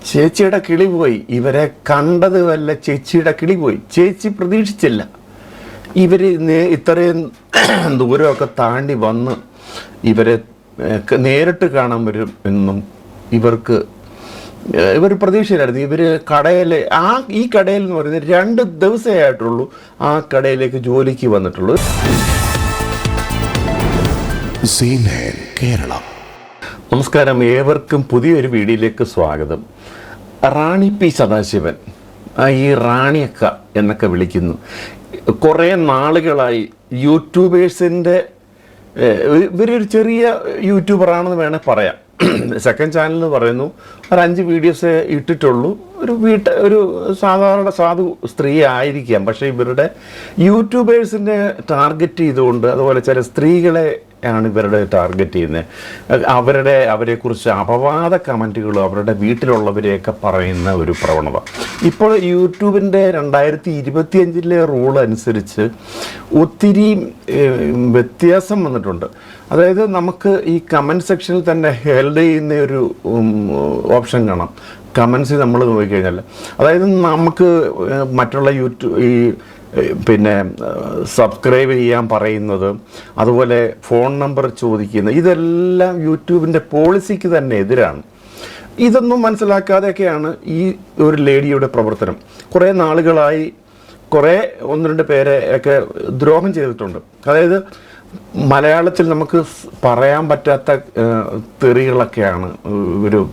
ചേച്ചിയുടെ കിളി പോയി. ഇവരെ കണ്ടത് വല്ല ചേച്ചിയുടെ കിളി പോയി. ചേച്ചി പ്രതീക്ഷിച്ചില്ല ഇവർ ഇത്രയും ദൂരമൊക്കെ താണ്ടി വന്ന് ഇവരെ നേരിട്ട് കാണാൻ വരും എന്നും ഇവർ പ്രതീക്ഷയിലായിരുന്നു. ഇവർ കടയിൽ ഈ കടയിൽ എന്ന് പറയുന്നത് 2 ദിവസമേ ആയിട്ടുള്ളൂ ആ കടയിലേക്ക് ജോലിക്ക് വന്നിട്ടുള്ളൂ. കേരളം. നമസ്കാരം, ഏവർക്കും പുതിയൊരു വീഡിയോയിലേക്ക് സ്വാഗതം. റാണി പി സദാശിവൻ, ഈ റാണിയക്ക എന്നൊക്കെ വിളിക്കുന്നു. കുറേ നാളുകളായി യൂട്യൂബേഴ്സിൻ്റെ ഇവരൊരു ചെറിയ യൂട്യൂബറാണെന്ന് വേണേൽ പറയാം. സെക്കൻഡ് ചാനൽ എന്ന് പറയുന്നു. ഒരു 5 വീഡിയോസ് ഇട്ടിട്ടുള്ളൂ. ഒരു സാധാരണ സാധു സ്ത്രീ ആയിരിക്കാം. പക്ഷേ ഇവരുടെ യൂട്യൂബേഴ്സിൻ്റെ ടാർഗറ്റ് ചെയ്തുകൊണ്ട്, അതുപോലെ ചില സ്ത്രീകളെ ആണ് ഇവരുടെ ടാർഗറ്റ് ചെയ്യുന്നത്. അവരെക്കുറിച്ച് അപവാദ കമൻറ്റുകളും അവരുടെ വീട്ടിലുള്ളവരെയൊക്കെ പറയുന്ന ഒരു പ്രവണത. ഇപ്പോൾ യൂട്യൂബിൻ്റെ 2025 റൂൾ അനുസരിച്ച് ഒത്തിരി വ്യത്യാസം വന്നിട്ടുണ്ട്. അതായത് നമുക്ക് ഈ കമൻറ്റ് സെക്ഷനിൽ തന്നെ ഹെൽഡ് ചെയ്യുന്ന ഒരു ഓപ്ഷൻ കാണാം. കമൻസ് നമ്മൾ നോക്കിക്കഴിഞ്ഞാൽ, അതായത് നമുക്ക് മറ്റുള്ള പിന്നെ സബ്സ്ക്രൈബ് ചെയ്യാൻ പറയുന്നത്, അതുപോലെ ഫോൺ നമ്പർ ചോദിക്കുന്നത്, ഇതെല്ലാം യൂട്യൂബിൻ്റെ പോളിസിക്ക് തന്നെ എതിരാണ്. ഇതൊന്നും മനസ്സിലാക്കാതെയൊക്കെയാണ് ഈ ഒരു ലേഡിയുടെ പ്രവർത്തനം. കുറേ നാളുകളായി 1-2 പേരെ ഒക്കെ ദ്രോഹം ചെയ്തിട്ടുണ്ട്. അതായത് മലയാളത്തിൽ നമുക്ക് പറയാൻ പറ്റാത്ത തെറികളൊക്കെയാണ്,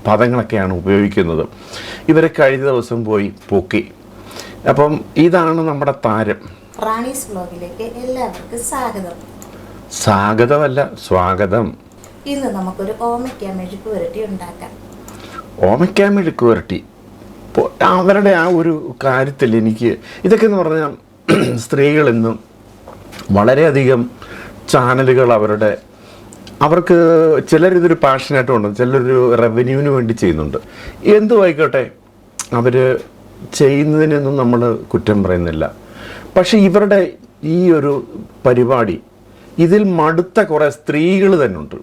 പദങ്ങളൊക്കെയാണ് ഉപയോഗിക്കുന്നത്. ഇവരെ കഴിഞ്ഞ ദിവസം പോയി പൊക്കി. അപ്പം ഇതാണ് നമ്മുടെ താരം. റാണീസ് വ്ലോഗിലേക്ക് എല്ലാവർക്കും സ്വാഗതം. സ്വാഗതമല്ല, സ്വാഗതം. ഇന്ന് നമുക്കൊരു ഓമയ്ക്ക മെഴുക്ക് പുരട്ടി ഉണ്ടാക്കാം. ഓമയ്ക്ക മെഴുക്ക് പുരട്ടി അവരുടെ ആ ഒരു കാര്യത്തിൽ എനിക്ക് ഇതൊക്കെ എന്ന് പറഞ്ഞാൽ സ്ത്രീകളിന്നും വളരെയധികം ചാനലുകൾ അവർക്ക് ചിലരിതൊരു പാഷനായിട്ട് ഉണ്ട്, ചിലരൊരു റവന്യൂവിന് വേണ്ടി ചെയ്യുന്നുണ്ട്. എന്തും ആയിക്കോട്ടെ, അവർ ചെയ്യുന്നതിനൊന്നും നമ്മൾ കുറ്റം പറയുന്നില്ല. പക്ഷെ ഇവരുടെ ഈ ഒരു പരിപാടി, ഇതിൽ മടുത്ത കുറേ സ്ത്രീകൾ തന്നെ ഉണ്ട്.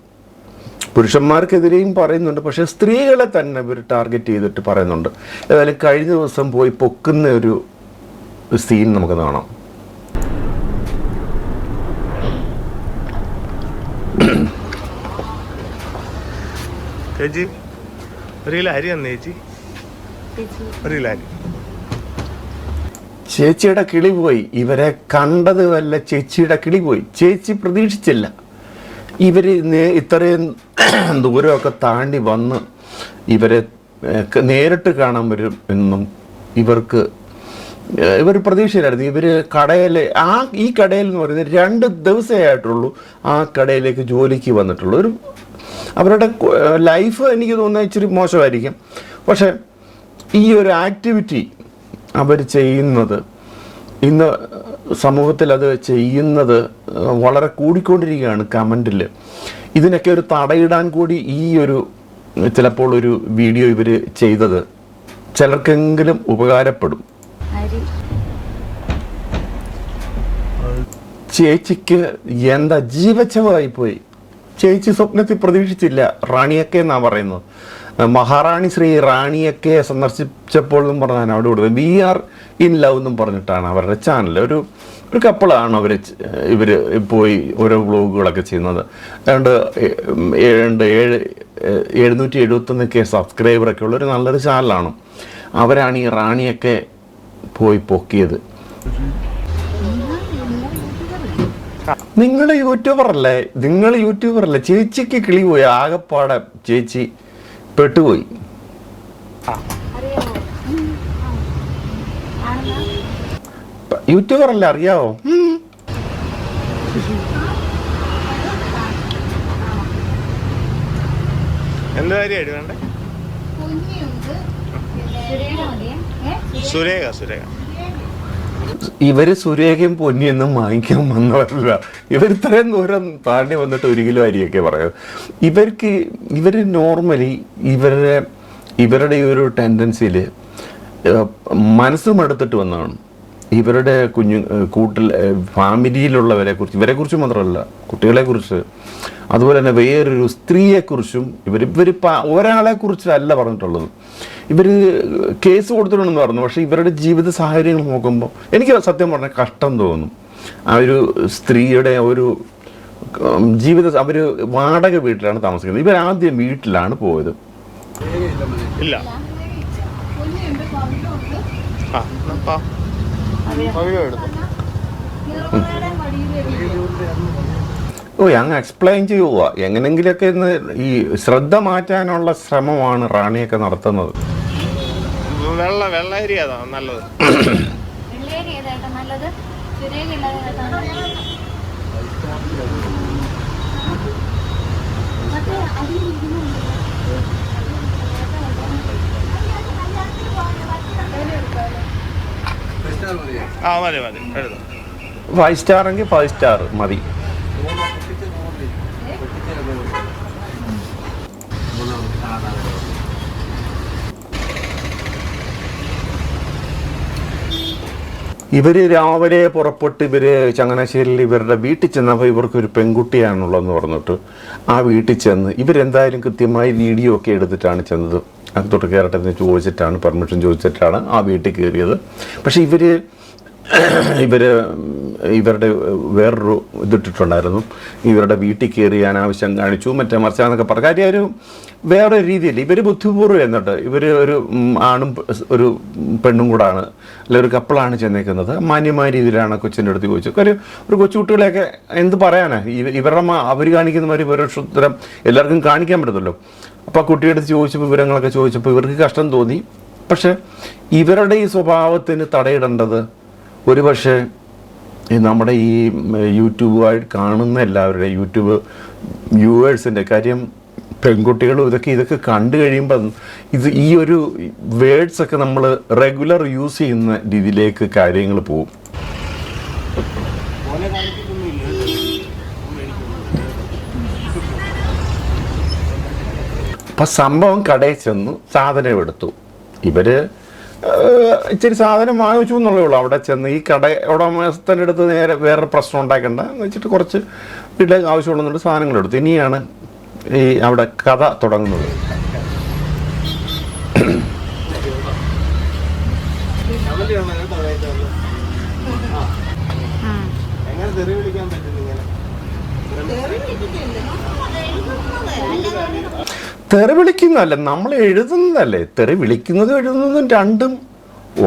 പുരുഷന്മാർക്കെതിരെയും പറയുന്നുണ്ട്, പക്ഷേ സ്ത്രീകളെ തന്നെ ഇവർ ടാർഗറ്റ് ചെയ്തിട്ട് പറയുന്നുണ്ട്. ഏതായാലും കഴിഞ്ഞ ദിവസം പോയി പൊക്കുന്ന ഒരു സീൻ നമുക്ക് കാണാം. ചേച്ചി ഒരു കിലോ അരി തന്നെ ചേച്ചി, ഒരു കിലോ അരി. ചേച്ചിയുടെ കിളി പോയി. ഇവരെ കണ്ടത് വല്ല ചേച്ചിയുടെ കിളി പോയി. ചേച്ചി പ്രതീക്ഷിച്ചില്ല ഇവർ ഇത്രയും ദൂരമൊക്കെ താണ്ടി വന്ന് ഇവരെ നേരിട്ട് കാണാൻ വരും എന്നും ഇവർ പ്രതീക്ഷയിലായിരുന്നു. ഇവർ കടയിൽ ഈ കടയിൽ എന്ന് പറയുന്നത് 2 ദിവസമേ ആയിട്ടുള്ളൂ ആ കടയിലേക്ക് ജോലിക്ക് വന്നിട്ടുള്ളൂ. അവരുടെ ലൈഫ് എനിക്ക് തോന്നുന്നത് ഇച്ചിരി മോശമായിരിക്കും. പക്ഷേ ഈ ഒരു ആക്ടിവിറ്റി അവർ ചെയ്യുന്നത്, ഇന്ന് സമൂഹത്തിൽ അത് ചെയ്യുന്നത് വളരെ കൂടിക്കൊണ്ടിരിക്കുകയാണ്. കമൻറ്റിൽ ഇതിനൊക്കെ ഒരു തടയിടാൻ കൂടി ചിലപ്പോൾ ഒരു വീഡിയോ ഇവർ ചെയ്തത് ചിലർക്കെങ്കിലും ഉപകാരപ്പെടും. ചേച്ചിക്ക് എന്താ ജീവച്ഛവമായിപ്പോയി. ചേച്ചി സ്വപ്നത്തിൽ പ്രതീക്ഷിച്ചില്ല. റാണിയക്ക എന്നാണ് പറയുന്നത്. മഹാറാണി ശ്രീ റാണിയക്കയെ സന്ദർശിച്ചപ്പോൾ എന്നും പറഞ്ഞാണ് അവിടെ കൊടുത്തത്. വി ആർ ഇൻ ലവ് എന്നും പറഞ്ഞിട്ടാണ് അവരുടെ ചാനൽ. ഒരു കപ്പിളാണ് ഇവർ പോയി ഓരോ വ്ലോഗുകളൊക്കെ ചെയ്യുന്നത്. 771 സബ്സ്ക്രൈബറൊക്കെ ഉള്ള ഒരു നല്ലൊരു ചാനലാണ്. അവരാണ് ഈ റാണിയൊക്കെ പോയി പൊക്കിയത്. നിങ്ങൾ യൂട്യൂബറല്ലേ? ചേച്ചിക്ക് കിളി പോയി. ആകെപ്പാടെ ചേച്ചി പെട്ടുപോയി. യൂട്യൂബറല്ലേ, അറിയാവോ? എന്ത് കാര്യമായിട്ട് വേണ്ടേ? സുരേഖ. ഇവര് സുരേഖയും പൊന്നിയൊന്നും വാങ്ങിക്കാൻ വന്നവരല്ല. ഇവർ ഇത്രയും ദൂരം താണ്ടി വന്നിട്ട് 1 കിലോ അരിയൊക്കെ പറയും. ഇവർ നോർമലി ഇവരുടെ ഈ ഒരു ടെൻഡൻസിയിൽ മനസ്സും എടുത്തിട്ട് വന്നതാണ്. ഇവരുടെ ഫാമിലിയിലുള്ളവരെ കുറിച്ച്, ഇവരെ കുറിച്ച് മാത്രമല്ല കുട്ടികളെ കുറിച്ച് അതുപോലെ തന്നെ വേറൊരു സ്ത്രീയെക്കുറിച്ചും ഒരാളെക്കുറിച്ചല്ല പറഞ്ഞിട്ടുള്ളത്. ഇവർ കേസ് കൊടുത്തിട്ടുണ്ടെന്ന് പറഞ്ഞു. പക്ഷേ ഇവരുടെ ജീവിത സാഹചര്യങ്ങൾ നോക്കുമ്പോൾ എനിക്ക് സത്യം പറഞ്ഞാൽ കഷ്ടം തോന്നും. ആ ഒരു സ്ത്രീയുടെ ഒരു അവർ വാടക വീട്ടിലാണ് താമസിക്കുന്നത്. ഇവരാദ്യം വീട്ടിലാണ് പോയത്. ഇല്ല അങ്ങ് എക്സ്പ്ലെയിൻ ചെയ്യുക. എങ്ങനെങ്കിലൊക്കെ ഇന്ന് ഈ ശ്രദ്ധ മാറ്റാനുള്ള ശ്രമമാണ് റാണിയൊക്കെ നടത്തുന്നത്. വെള്ളേരി നല്ലത്. മതി മതി. 5 സ്റ്റാർ എങ്കിൽ 5 സ്റ്റാർ മതി. ഇവർ രാവിലെ പുറപ്പെട്ട് ചങ്ങനാശ്ശേരിയിൽ ഇവരുടെ വീട്ടിൽ ചെന്നപ്പോൾ ഇവർക്കൊരു പെൺകുട്ടിയാണുള്ളതെന്ന് പറഞ്ഞിട്ട് ആ വീട്ടിൽ ചെന്ന് ഇവരെന്തായാലും കൃത്യമായി വീഡിയോ ഒക്കെ എടുത്തിട്ടാണ് ചെന്നത്. അകത്തോട്ട് കയറട്ടെ എന്ന് ചോദിച്ചിട്ടാണ്, പെർമിഷൻ ചോദിച്ചിട്ടാണ് ആ വീട്ടിൽ കയറിയത്. പക്ഷേ ഇവരുടെ വേറൊരു ഇതിട്ടിട്ടുണ്ടായിരുന്നു. ഇവരുടെ വീട്ടിൽ കയറി അനാവശ്യം കാണിച്ചു, മറ്റേ മറിച്ചാന്നൊക്കെ പറഞ്ഞു. കാര്യം ഒരു വേറെ രീതിയിൽ ഇവർ ബുദ്ധിപൂർവ്വം എന്നിട്ട് ഇവർ ഒരു ആണും ഒരു പെണ്ണും കൂടാണ്, അല്ലെ ഒരു കപ്പിളാണ് ചെന്നേക്കുന്നത്. മാന്യമായ രീതിയിലാണ് കൊച്ചിൻ്റെ അടുത്ത് ചോദിച്ചത്. ഒരു കൊച്ചുകുട്ടികളെയൊക്കെ എന്ത് പറയാനാ, ഇവരുടെ അവർ കാണിക്കുന്ന മാതിരി ഇവരുടെ ഉത്തരം എല്ലാവർക്കും കാണിക്കാൻ പറ്റത്തുള്ളൂ. അപ്പോൾ ആ കുട്ടിയുടെ അടുത്ത് ചോദിച്ചപ്പോൾ വിവരങ്ങളൊക്കെ ചോദിച്ചപ്പോൾ ഇവർക്ക് കഷ്ടം തോന്നി. പക്ഷെ ഇവരുടെ ഈ സ്വഭാവത്തിന് തടയിടേണ്ടത് ഒരുപക്ഷെ നമ്മുടെ ഈ യൂട്യൂബായിട്ട് കാണുന്ന എല്ലാവരുടെ യൂട്യൂബ് വ്യൂവേഴ്സിൻ്റെ കാര്യം. പെൺകുട്ടികളും ഇതൊക്കെ കണ്ടു കഴിയുമ്പോൾ ഈ ഒരു വേർഡ്സൊക്കെ നമ്മൾ റെഗുലർ യൂസ് ചെയ്യുന്ന രീതിയിലേക്ക് കാര്യങ്ങൾ പോകും. അപ്പം സംഭവം കടയിൽ ചെന്നു സാധനം എടുത്തു. ഇച്ചിരി സാധനം വാങ്ങിച്ചു എന്നുള്ളേ ഉള്ളൂ. അവിടെ ചെന്ന് ഈ കട ഉടമസ്ഥൻ്റെ അടുത്ത് നേരെ വേറെ പ്രശ്നം ഉണ്ടാക്കണ്ട എന്ന് വെച്ചിട്ട് കുറച്ച് വീട്ടിലേക്ക് ആവശ്യമുണ്ടെന്നുള്ള സാധനങ്ങളെടുത്തു. ഇനിയാണ് ഈ അവിടെ കഥ തുടങ്ങുന്നത്. തെറി വിളിക്കുന്നതല്ല, നമ്മൾ എഴുതുന്നതല്ലേ. തെറി വിളിക്കുന്നതും എഴുതുന്നതും രണ്ടും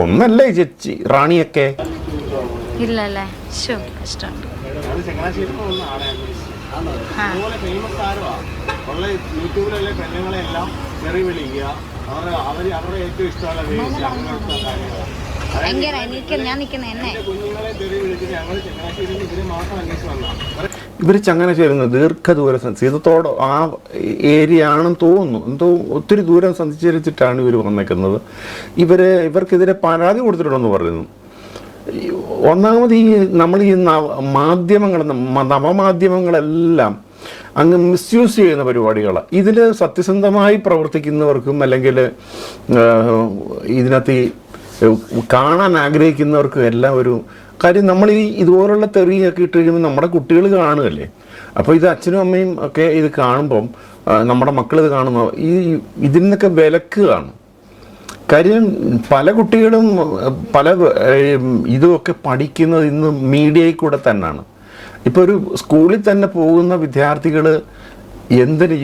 ഒന്നല്ലേ ചേച്ചി റാണിയൊക്കെ? ഇല്ലല്ലേ. യൂട്യൂബിലെ പെണ്ണുങ്ങളെ എല്ലാം തെറി വിളിക്കുക, അവരുടെ ഏറ്റവും ഇഷ്ടമുള്ള കുഞ്ഞുങ്ങളെ തെറി വിളിച്ചിട്ട് ഞങ്ങൾ ചങ്ങനാശ്ശേരിയിൽ ഇവരെ മാത്രം അന്വേഷിച്ച് വന്നതാണ്. ഇവർ ചങ്ങനാശ്ശേരി ദീർഘദൂരം സീതത്തോട് ആ ഏരിയ ആണെന്ന് തോന്നുന്നു. എന്തോ ഒത്തിരി ദൂരം സഞ്ചരിച്ചിട്ടാണ് ഇവർ വന്നേക്കുന്നത്. ഇവർക്കെതിരെ പരാതി കൊടുത്തിട്ടുണ്ടെന്ന് പറയുന്നു. ഒന്നാമത് നമ്മൾ ഈ നവമാധ്യമങ്ങളെല്ലാം അങ്ങ് മിസ്യൂസ് ചെയ്യുന്ന പരിപാടികളാണ്. ഇതിൽ സത്യസന്ധമായി പ്രവർത്തിക്കുന്നവർക്കും അല്ലെങ്കിൽ ഇതിനകത്ത് കാണാൻ ആഗ്രഹിക്കുന്നവർക്കും എല്ലാം ഒരു കാര്യം. നമ്മൾ ഇതുപോലുള്ള തെറിയൊക്കെ ഇട്ട് കഴിയുമ്പോൾ നമ്മുടെ കുട്ടികൾ കാണുകയല്ലേ. അപ്പോൾ ഇത് അച്ഛനും അമ്മയും ഒക്കെ ഇത് കാണുമ്പം നമ്മുടെ മക്കൾ ഇത് കാണുമ്പോൾ ഇതിൽ നിന്നൊക്കെ വിലക്കുകയാണ്. കാര്യം പല കുട്ടികളും ഇതൊക്കെ പഠിക്കുന്നത് ഇന്ന് മീഡിയയിൽ കൂടെ തന്നെയാണ്. ഇപ്പോൾ ഒരു സ്കൂളിൽ തന്നെ പോകുന്ന വിദ്യാർത്ഥികൾ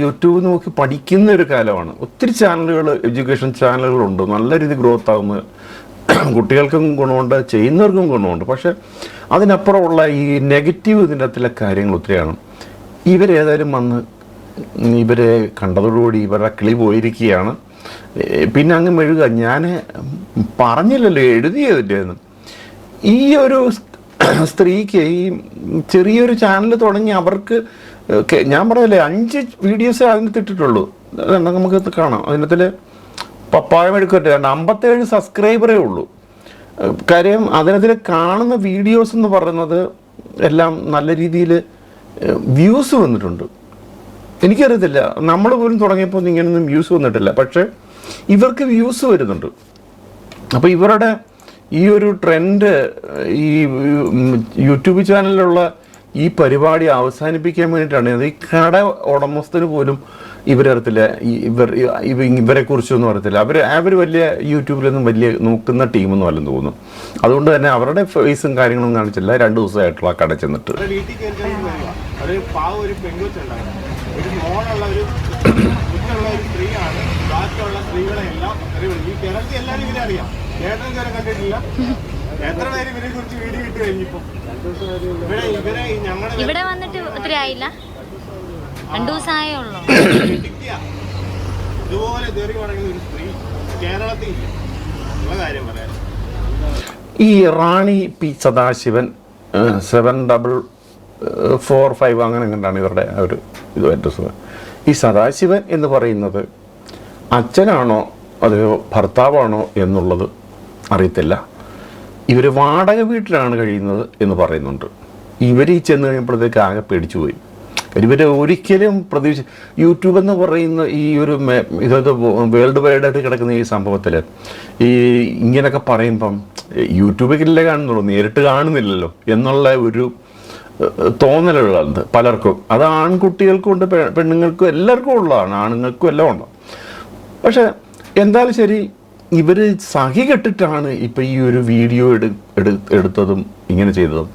യൂട്യൂബ് നോക്കി പഠിക്കുന്ന ഒരു കാലമാണ്. ഒത്തിരി ചാനലുകൾ, എഡ്യൂക്കേഷൻ ചാനലുകളുണ്ട്. നല്ല രീതിയിൽ ഗ്രോത്ത് ആകുന്നത് കുട്ടികൾക്കും ഗുണമുണ്ട്, ചെയ്യുന്നവർക്കും ഗുണമുണ്ട്. പക്ഷെ അതിനപ്പുറമുള്ള ഈ നെഗറ്റീവ് ഇതിൻ്റെ അകത്തിലെ കാര്യങ്ങൾ ഒത്തിരിയാണ്. ഇവരേതായാലും വന്ന് ഇവരെ കണ്ടതോടുകൂടി ഇവരുടെ കിളി പോയിരിക്കുകയാണ്. പിന്നെ അങ്ങ് മെഴുകുക. ഞാൻ പറഞ്ഞില്ലല്ലോ എഴുതിയതിൻ്റെന്ന്. ഈ ഒരു സ്ത്രീക്ക് ഈ ചെറിയൊരു ചാനൽ തുടങ്ങി അവർക്ക് ഞാൻ പറഞ്ഞല്ലേ 5 വീഡിയോസേ അതിനകത്ത് ഇട്ടിട്ടുള്ളൂ. നമുക്ക് കാണാം. അതിനകത്തിൽ പപ്പായ മെഴുക്കട്ടെ 57 സബ്സ്ക്രൈബറേ ഉള്ളൂ. കാര്യം അതിനകത്തിൽ കാണുന്ന വീഡിയോസ് എന്ന് പറയുന്നത് എല്ലാം നല്ല രീതിയിൽ വ്യൂസ് വന്നിട്ടുണ്ട്. എനിക്കറിയത്തില്ല, നമ്മൾ പോലും തുടങ്ങിയപ്പോൾ ഇങ്ങനെയൊന്നും വ്യൂസ് വന്നിട്ടില്ല. പക്ഷേ ഇവർക്ക് വ്യൂസ് വരുന്നുണ്ട്. അപ്പോൾ ഇവരുടെ ഈ ഒരു ട്രെൻഡ് ഈ യൂട്യൂബ് ചാനലിലുള്ള ഈ പരിപാടി അവസാനിപ്പിക്കാൻ വേണ്ടിയിട്ടാണ്. അത് ഈ കട ഉടമസ്ഥന് പോലും ഇവരറിയത്തില്ല, ഇവരെ കുറിച്ചൊന്നും അറിയത്തില്ല. അവർ വലിയ യൂട്യൂബിലൊന്നും വലിയ നോക്കുന്ന ടീമൊന്നും അല്ലെന്ന് തോന്നുന്നു. അതുകൊണ്ട് തന്നെ അവരുടെ ഫേസും കാര്യങ്ങളും കാണിച്ചില്ല. 2 ദിവസമായിട്ടുള്ള കട ചെന്നിട്ട് ഇവിടെ വന്നിട്ട് ഒത്തിരി ആയില്ല, 2 ദിവസമായേ ഉള്ളൂ. ഈ റാണി പി സദാശിവൻ 7445 അങ്ങനെ കണ്ടാണ് ഇവരുടെ ഒരു ഇത് അഡ്രസ്സ്. ഈ സദാശിവൻ എന്ന് പറയുന്നത് അച്ഛനാണോ അതെയോ ഭർത്താവാണോ എന്നുള്ളത് അറിയത്തില്ല. ഇവർ വാടക വീട്ടിലാണ് കഴിയുന്നത് എന്ന് പറയുന്നുണ്ട്. ഇവർ ഈ ചെന്ന് കഴിയുമ്പോഴത്തേക്ക് ആകെ പേടിച്ചു പോയി. ഇവർ ഒരിക്കലും യൂട്യൂബ് എന്ന് പറയുന്ന ഈ ഒരു ഇതത് വേൾഡ് വൈഡായിട്ട് കിടക്കുന്ന ഈ സംഭവത്തിൽ ഈ ഇങ്ങനെയൊക്കെ പറയുമ്പം യൂട്യൂബിലല്ലേ കാണുന്നുള്ളൂ, നേരിട്ട് കാണുന്നില്ലല്ലോ എന്നുള്ള ഒരു തോന്നലുള്ളത് പലർക്കും. അത് ആൺകുട്ടികൾക്കും ഉണ്ട്, പെണ്ണുങ്ങൾക്കും എല്ലാവർക്കും ഉള്ളതാണ്, ആണുങ്ങൾക്കും എല്ലാം ഉണ്ട്. പക്ഷെ എന്തായാലും ശരി, ഇവർ സഹി കെട്ടിട്ടാണ് ഇപ്പം ഈ ഒരു വീഡിയോ എടുത്തതും ഇങ്ങനെ ചെയ്തതും.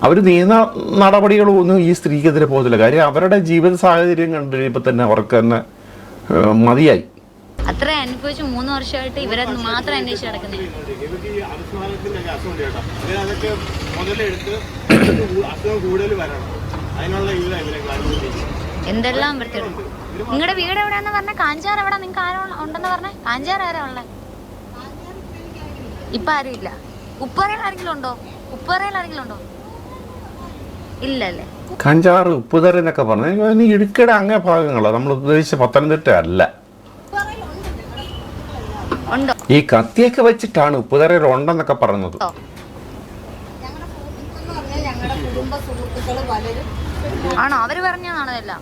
അവർ നിയമ നടപടികളൊന്നും ഈ സ്ത്രീക്കെതിരെ പോകുന്നില്ല. കാര്യം അവരുടെ ജീവിത സാഹചര്യം കണ്ടുകഴിയുമ്പോൾ തന്നെ അവർക്ക് തന്നെ മതിയായി. അത്ര അനുഭവിച്ച് 3 വർഷമായിട്ട് ഇവരെ മാത്രം അന്വേഷിച്ച് നടക്കുന്നത്. എന്തെല്ലാം വൃത്തിയിടും. നിങ്ങളുടെ വീട് എവിടെയാന്ന് പറഞ്ഞ? കാഞ്ചാർ എവിടെ? നിങ്ങൾക്ക് ആരോ ഉണ്ടെന്ന് പറഞ്ഞ? കാഞ്ചാർ ആരാ ഉള്ളത്? ഇപ്പൊ ആരും ഇല്ല. ഉപ്പറയിൽ ആരെങ്കിലും ഉണ്ടോ? ഇല്ലല്ലേ. കഞ്ചാറ് ഉപ്പുതറ എന്നൊക്കെ പറഞ്ഞു ഇടുക്കയുടെ അങ്ങേ ഭാഗങ്ങളാണ്. നമ്മൾ ഉദ്ദേശിച്ച പത്തനംതിട്ട അല്ല. ഈ കത്തിയൊക്കെ വെച്ചിട്ടാണ് ഉപ്പുതറയിൽ ഉണ്ടെന്നൊക്കെ പറഞ്ഞത്. ആണോ? അവര് പറഞ്ഞാണോ ഇതെല്ലാം?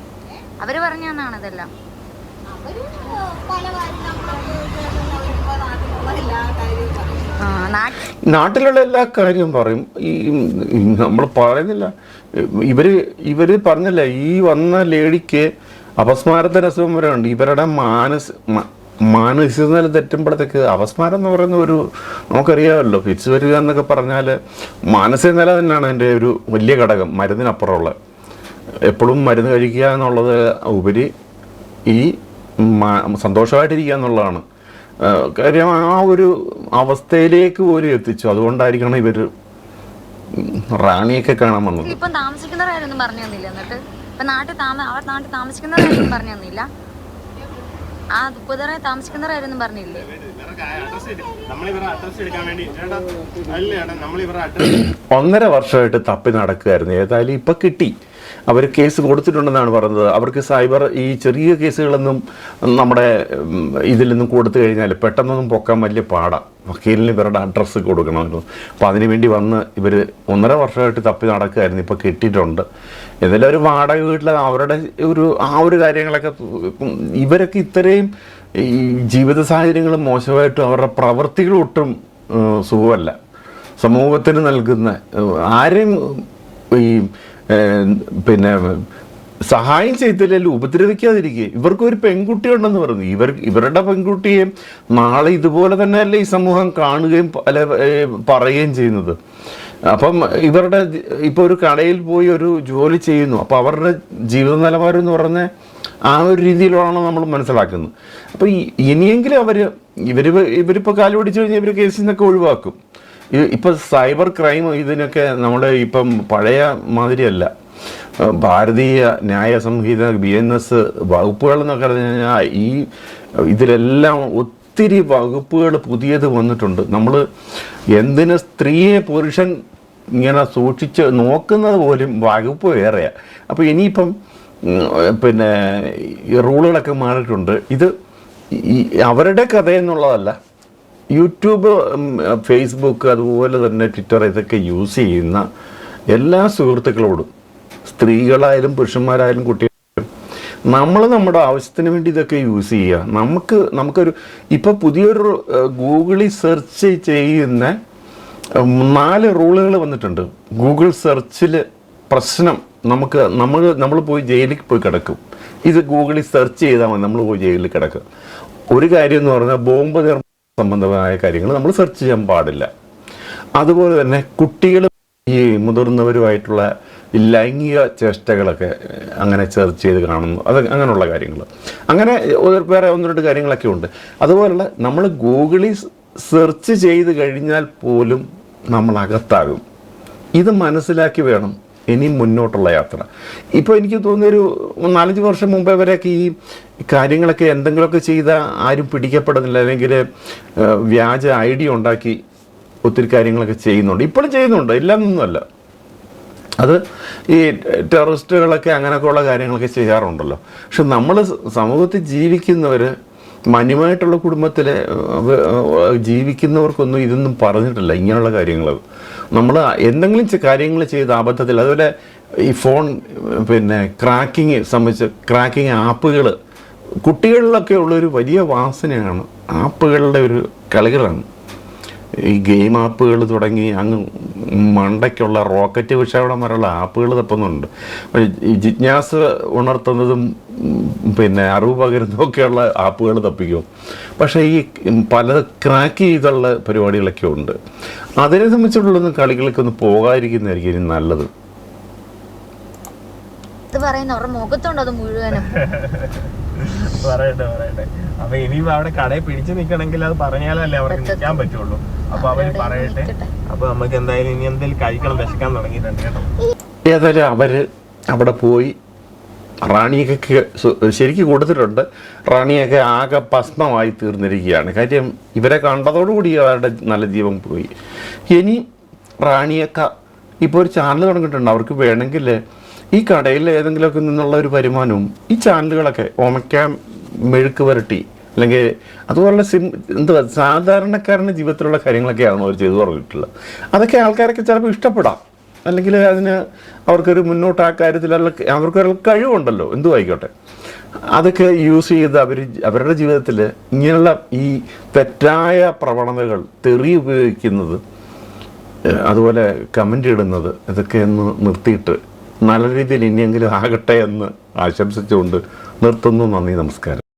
നാട്ടിലുള്ള എല്ലാ കാര്യവും പറയും. ഈ നമ്മൾ പറയുന്നില്ല, ഇവര് പറഞ്ഞില്ല, ഈ വന്ന ലേഡിക്ക് അപസ്മാരത്തിന് അസുഖം വരെ ഉണ്ട്. ഇവരുടെ മാനസിക നില തെറ്റുമ്പോഴത്തേക്ക് അപസ്മാരം എന്ന് പറയുന്ന ഒരു നമുക്കറിയാമല്ലോ, ഫിറ്റ്സ് വരിക എന്നൊക്കെ പറഞ്ഞാൽ മാനസിക നില തന്നെയാണ് എൻ്റെ ഒരു വലിയ ഘടകം. മരുന്നിനപ്പുറമുള്ള എപ്പോഴും മരുന്ന് കഴിക്കുക എന്നുള്ളത് ഉപരി ഈ സന്തോഷമായിട്ടിരിക്കുക എന്നുള്ളതാണ് കാര്യം. ആ ഒരു അവസ്ഥയിലേക്ക് പോലും എത്തിച്ചു. അതുകൊണ്ടായിരിക്കണം ഇവർ റാണിയൊക്കെ കാണാൻ വന്നത്. ഇപ്പം താമസിക്കുന്നവരായിരുന്നു പറഞ്ഞു തന്നില്ല. എന്നിട്ട് ഇപ്പം നാട്ടിൽ താമസിക്കുന്നവരായിരുന്നു പറഞ്ഞു തന്നില്ല. ആ ഉപ്പുതറ താമസിക്കുന്നവരായിരുന്നു പറഞ്ഞില്ലേ? 1.5 വർഷമായിട്ട് തപ്പി നടക്കുകയായിരുന്നു. ഏതായാലും ഇപ്പൊ കിട്ടി. അവർ കേസ് കൊടുത്തിട്ടുണ്ടെന്നാണ് പറഞ്ഞത്. അവർക്ക് സൈബർ ഈ ചെറിയ കേസുകളൊന്നും നമ്മുടെ ഇതിൽ നിന്നും കൊടുത്തു കഴിഞ്ഞാൽ പെട്ടെന്നൊന്നും പൊക്കാൻ വലിയ പാടാണ്. വക്കീലിന് ഇവരുടെ അഡ്രസ്സ് കൊടുക്കണമല്ലോ. അപ്പോൾ അതിനുവേണ്ടി വന്ന് ഇവർ 1.5 വർഷമായിട്ട് തപ്പി നടക്കുകയായിരുന്നു. ഇപ്പോൾ കിട്ടിയിട്ടുണ്ട്. ഏതായാലും ഒരു വാടക വീട്ടിൽ അവരുടെ ആ ഒരു കാര്യങ്ങളൊക്കെ ഇവരൊക്കെ ഇത്രയും ഈ ജീവിത സാഹചര്യങ്ങൾ മോശമായിട്ടും അവരുടെ പ്രവൃത്തികൾ ഒട്ടും സുഖമല്ല. സമൂഹത്തിന് നൽകുന്ന ആരെയും ഈ പിന്നെ സഹായം ചെയ്തില്ലെങ്കിൽ ഉപദ്രവിക്കാതിരിക്കുക. ഇവർക്കൊരു പെൺകുട്ടി ഉണ്ടെന്ന് പറഞ്ഞു. ഇവരുടെ പെൺകുട്ടിയെ നാളെ ഇതുപോലെ തന്നെയല്ലേ ഈ സമൂഹം കാണുകയും പറയുകയും ചെയ്യുന്നത്. അപ്പം ഇവരുടെ ഇപ്പോൾ ഒരു കടയിൽ പോയി ഒരു ജോലി ചെയ്യുന്നു. അപ്പോൾ അവരുടെ ജീവിത നിലവാരം എന്ന് പറഞ്ഞാൽ ആ ഒരു രീതിയിലാണ് നമ്മൾ മനസ്സിലാക്കുന്നത്. അപ്പോൾ ഇനിയെങ്കിലും ഇവരിപ്പോൾ കാല് പിടിച്ചു കഴിഞ്ഞാൽ ഇവർ കേസിൽ നിന്നൊക്കെ ഒഴിവാക്കും. ഇപ്പം സൈബർ ക്രൈം ഇതിനൊക്കെ നമ്മുടെ ഇപ്പം പഴയ മാതിരിയല്ല. ഭാരതീയ ന്യായ സംഹിത BNS വകുപ്പുകൾ എന്നൊക്കെ പറഞ്ഞു കഴിഞ്ഞാൽ ഇതിലെല്ലാം ഒത്തിരി വകുപ്പുകൾ പുതിയത് വന്നിട്ടുണ്ട്. നമ്മൾ എന്തിന് സ്ത്രീയെ പുരുഷൻ ഇങ്ങനെ സൂക്ഷിച്ച് നോക്കുന്നത് പോലും വകുപ്പ് വേറെയാണ്. അപ്പോൾ ഇനിയിപ്പം പിന്നെ ഈ റൂളുകളൊക്കെ മാറിയിട്ടുണ്ട്. ഇത് അവരുടെ കഥ എന്നുള്ളതല്ല. യൂട്യൂബ്, ഫേസ്ബുക്ക്, അതുപോലെ തന്നെ ട്വിറ്റർ ഇതൊക്കെ യൂസ് ചെയ്യുന്ന എല്ലാ സുഹൃത്തുക്കളോടും, സ്ത്രീകളായാലും പുരുഷന്മാരായാലും കുട്ടികളായാലും, നമ്മൾ നമ്മുടെ ആവശ്യത്തിന് വേണ്ടി ഇതൊക്കെ യൂസ് ചെയ്യുക. നമുക്കൊരു ഇപ്പോൾ പുതിയൊരു ഗൂഗിളിൽ സെർച്ച് ചെയ്യുന്ന 4 റൂളുകൾ വന്നിട്ടുണ്ട്. ഗൂഗിൾ സെർച്ചിൽ പ്രശ്നം നമ്മൾ പോയി ജയിലിൽ പോയി കിടക്കും. ഇത് ഗൂഗിളിൽ സെർച്ച് ചെയ്താൽ മതി, നമ്മൾ പോയി ജയിലിൽ കിടക്കും. ഒരു കാര്യം എന്ന് പറഞ്ഞാൽ ബോംബ് നിർമ്മാണ സംബന്ധമായ കാര്യങ്ങൾ നമ്മൾ സെർച്ച് ചെയ്യാൻ പാടില്ല. അതുപോലെ തന്നെ കുട്ടികൾ ഈ മുതിർന്നവരുമായിട്ടുള്ള ലൈംഗിക ചേഷ്ടകളൊക്കെ അങ്ങനെ സെർച്ച് ചെയ്ത് കാണുന്നു, അത് അങ്ങനെയുള്ള കാര്യങ്ങൾ, അങ്ങനെ വേറെ 1-2 കാര്യങ്ങളൊക്കെ ഉണ്ട്. അതുപോലുള്ള നമ്മൾ ഗൂഗിളിൽ സെർച്ച് ചെയ്ത് കഴിഞ്ഞാൽ പോലും നമ്മൾ അകത്താകും. ഇത് മനസ്സിലാക്കി വേണം ഇനി മുന്നോട്ടുള്ള യാത്ര. ഇപ്പോൾ എനിക്ക് തോന്നിയൊരു 4-5 വർഷം മുമ്പേ വരെയൊക്കെ ഈ കാര്യങ്ങളൊക്കെ എന്തെങ്കിലുമൊക്കെ ചെയ്താൽ ആരും പിടിക്കപ്പെടുന്നില്ല, അല്ലെങ്കിൽ വ്യാജ ഐഡിയ ഉണ്ടാക്കി ഒത്തിരി കാര്യങ്ങളൊക്കെ ചെയ്യുന്നുണ്ട്, ഇപ്പോഴും ചെയ്യുന്നുണ്ട്, ഇല്ലാന്നൊന്നുമല്ല. അത് ഈ ടെററിസ്റ്റുകളൊക്കെ അങ്ങനെയൊക്കെയുള്ള കാര്യങ്ങളൊക്കെ ചെയ്യാറുണ്ടല്ലോ. പക്ഷെ നമ്മൾ സമൂഹത്തിൽ ജീവിക്കുന്നവർ, മാന്യമായിട്ടുള്ള കുടുംബത്തിൽ ജീവിക്കുന്നവർക്കൊന്നും ഇതൊന്നും പറഞ്ഞിട്ടില്ല, ഇങ്ങനെയുള്ള കാര്യങ്ങൾ. നമ്മൾ എന്തെങ്കിലും കാര്യങ്ങൾ ചെയ്ത അബദ്ധത്തിൽ, അതുപോലെ ഈ ഫോൺ ക്രാക്കിങ് സംബന്ധിച്ച് ക്രാക്കിങ് ആപ്പുകൾ കുട്ടികളിലൊക്കെ ഉള്ളൊരു വലിയ വാസനയാണ്. ആപ്പുകളുടെ ഒരു കളികളാണ് ഈ ഗെയിം ആപ്പുകൾ തുടങ്ങി അങ്ങ് മണ്ടയ്ക്കുള്ള റോക്കറ്റ് വിക്ഷേപണം വരെയുള്ള ആപ്പുകൾ തപ്പുന്നുണ്ട്. ഈ ജിജ്ഞാസ ഉണർത്തുന്നതും അറിവ് പകരുന്നതൊക്കെയുള്ള ആപ്പുകൾ തപ്പിക്കും. പക്ഷേ ഈ പല ക്രാക്ക് ചെയ്തുള്ള പരിപാടികളൊക്കെ ഉണ്ട്. അതിനെ സംബന്ധിച്ചുള്ളൊന്നും കളികളൊക്കെ ഒന്ന് പോകാതിരിക്കുന്നതായിരിക്കും ഇനി നല്ലത്. അവരുടെ മുഖത്തുണ്ട് അത് മുഴുവനും. പറയട്ടെ. അപ്പൊ ഇനിയും അവിടെ കടയിൽ പിടിച്ചു നിൽക്കണമെങ്കിൽ അത് പറഞ്ഞാലല്ലേ അവർക്ക് നിൽക്കാൻ പറ്റുള്ളൂ. അപ്പൊ അവര് പറയട്ടെ. അപ്പൊ നമുക്ക് എന്തായാലും ഇനി എന്തെങ്കിലും കഴിക്കണം, വിശക്കാൻ തുടങ്ങിയിട്ടുണ്ട് കേട്ടോ. ഏതായാലും അവര് അവിടെ പോയി റാണിയൊക്കെ ശരിക്കും കൊടുത്തിട്ടുണ്ട്. റാണിയൊക്കെ ആകെ ഭസ്മമായി തീർന്നിരിക്കുകയാണ്. കാര്യം ഇവരെ കണ്ടതോടുകൂടി അവരുടെ നല്ല ജീവൻ പോയി. ഇനി റാണിയൊക്കെ ഇപ്പോൾ ഒരു ചാനൽ തുടങ്ങിയിട്ടുണ്ട്. അവർക്ക് വേണമെങ്കിൽ ഈ കടയിൽ ഏതെങ്കിലുമൊക്കെ നിന്നുള്ള ഒരു വരുമാനവും ഈ ചാനലുകളൊക്കെ ഓമയ്ക്ക മെഴുക്ക് വരട്ടി അല്ലെങ്കിൽ അതുപോലുള്ള സാധാരണക്കാരൻ്റെ ജീവിതത്തിലുള്ള കാര്യങ്ങളൊക്കെയാണ് അവർ ചെയ്തു പറഞ്ഞിട്ടുള്ളത്. അതൊക്കെ ആൾക്കാരൊക്കെ ചിലപ്പോൾ ഇഷ്ടപ്പെടാം, അല്ലെങ്കിൽ അതിന് അവർക്കൊരു മുന്നോട്ട് ആ കാര്യത്തിൽ അവർക്കൊരു കഴിവുണ്ടല്ലോ, എന്തു ആയിക്കോട്ടെ. അതൊക്കെ യൂസ് ചെയ്ത് അവരുടെ ജീവിതത്തിൽ ഇങ്ങനെയുള്ള ഈ തെറ്റായ പ്രവണതകൾ, തെറി ഉപയോഗിക്കുന്നത്, അതുപോലെ കമൻ്റ് ഇടുന്നത്, ഇതൊക്കെ ഒന്ന് നിർത്തിയിട്ട് നല്ല രീതിയിൽ ഇനിയെങ്കിലും ആകട്ടെ എന്ന് ആശംസിച്ചുകൊണ്ട് നിർത്തുന്നു. നന്ദി, നമസ്കാരം.